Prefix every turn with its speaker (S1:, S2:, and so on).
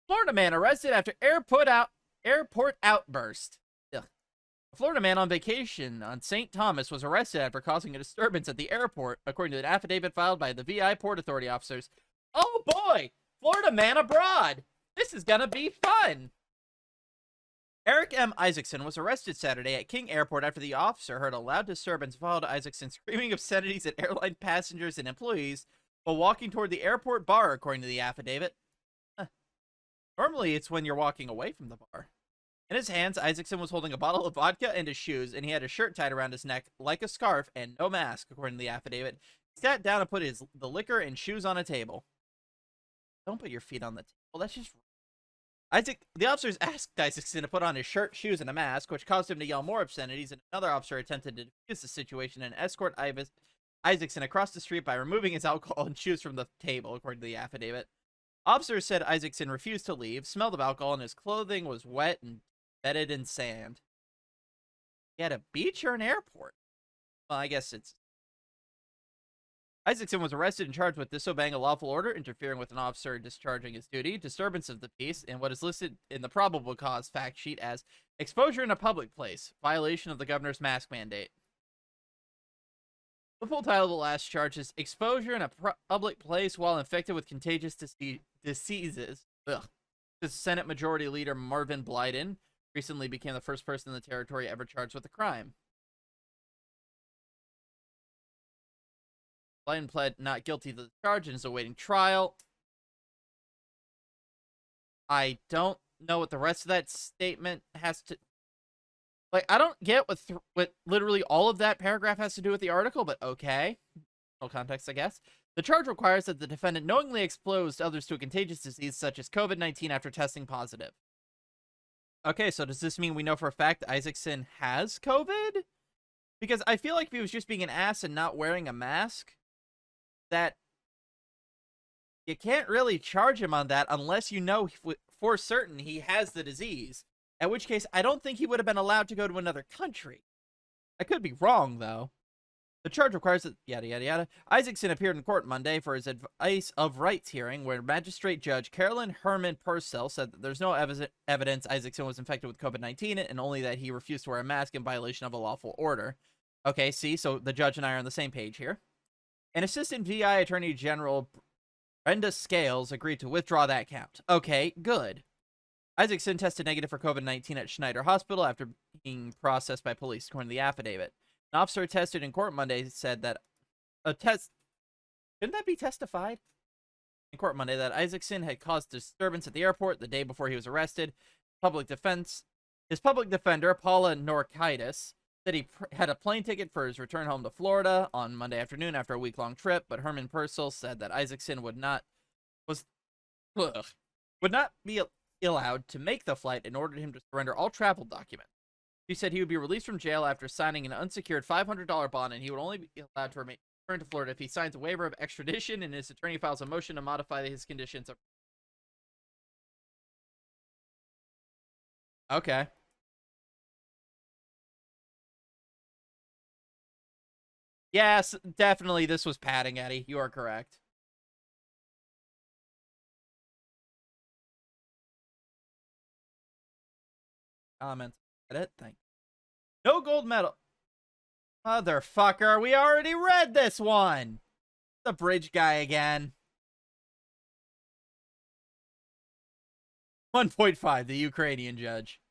S1: Florida man arrested after airport outburst. Ugh. A Florida man on vacation on St. Thomas was arrested after causing a disturbance at the airport, according to an affidavit filed by the VI Port Authority officers. Oh boy! Florida man abroad! This is gonna be fun! Eric M. Isaacson was arrested Saturday at King Airport after the officer heard a loud disturbance and followed Isaacson screaming obscenities at airline passengers and employees while walking toward the airport bar, according to the affidavit. Normally, it's when you're walking away from the bar. In his hands, Isaacson was holding a bottle of vodka and his shoes, and he had a shirt tied around his neck like a scarf and no mask, according to the affidavit. He sat down and put the liquor and shoes on a table. Don't put your feet on the table. That's just... The officers asked Isaacson to put on his shirt, shoes, and a mask, which caused him to yell more obscenities, and another officer attempted to defuse the situation and escort Isaacson across the street by removing his alcohol and shoes from the table, according to the affidavit. Officers said Isaacson refused to leave, smelled of alcohol, and his clothing was wet and bedded in sand. He had a beach or an airport? Well, I guess it's... Isaacson was arrested and charged with disobeying a lawful order, interfering with an officer discharging his duty, disturbance of the peace, and what is listed in the probable cause fact sheet as exposure in a public place, violation of the governor's mask mandate. The full title of the last charge is exposure in a public place while infected with contagious diseases. Ugh. The Senate Majority Leader Marvin Blyden recently became the first person in the territory ever charged with the crime. Blyden pled not guilty to the charge and is awaiting trial. I don't know what the rest of that statement has to... Like, I don't get what literally all of that paragraph has to do with the article, but okay. No context, I guess. The charge requires that the defendant knowingly exposed others to a contagious disease such as COVID-19 after testing positive. Okay, so does this mean we know for a fact Isaacson has COVID? Because I feel like if he was just being an ass and not wearing a mask, that you can't really charge him on that unless you know for certain he has the disease. At which case, I don't think he would have been allowed to go to another country. I could be wrong, though. The charge requires that, yada, yada, yada. Isaacson appeared in court Monday for his advice of rights hearing, where Magistrate Judge Carolyn Herman Purcell said that there's no evidence Isaacson was infected with COVID-19 and only that he refused to wear a mask in violation of a lawful order. Okay, see, so the judge and I are on the same page here. An assistant VI Attorney General, Brenda Scales, agreed to withdraw that count. Okay, good. Isaacson tested negative for COVID-19 at Schneider Hospital after being processed by police, according to the affidavit. An officer tested in court Monday said that shouldn't that be testified? In court Monday that Isaacson had caused disturbance at the airport the day before he was arrested. His public defender, Paula Norkaitis, said he had a plane ticket for his return home to Florida on Monday afternoon after a week-long trip, but Herman Purcell said that Isaacson would not be allowed to make the flight and ordered him to surrender all travel documents. He said he would be released from jail after signing an unsecured $500 bond, and he would only be allowed to return to Florida if he signs a waiver of extradition and his attorney files a motion to modify his conditions. Okay. Yes, definitely this was padding, Eddie. You are correct. Comments. Edit. Thank you. No gold medal. Motherfucker, we already read this one. The bridge guy again. 1.5, the Ukrainian judge.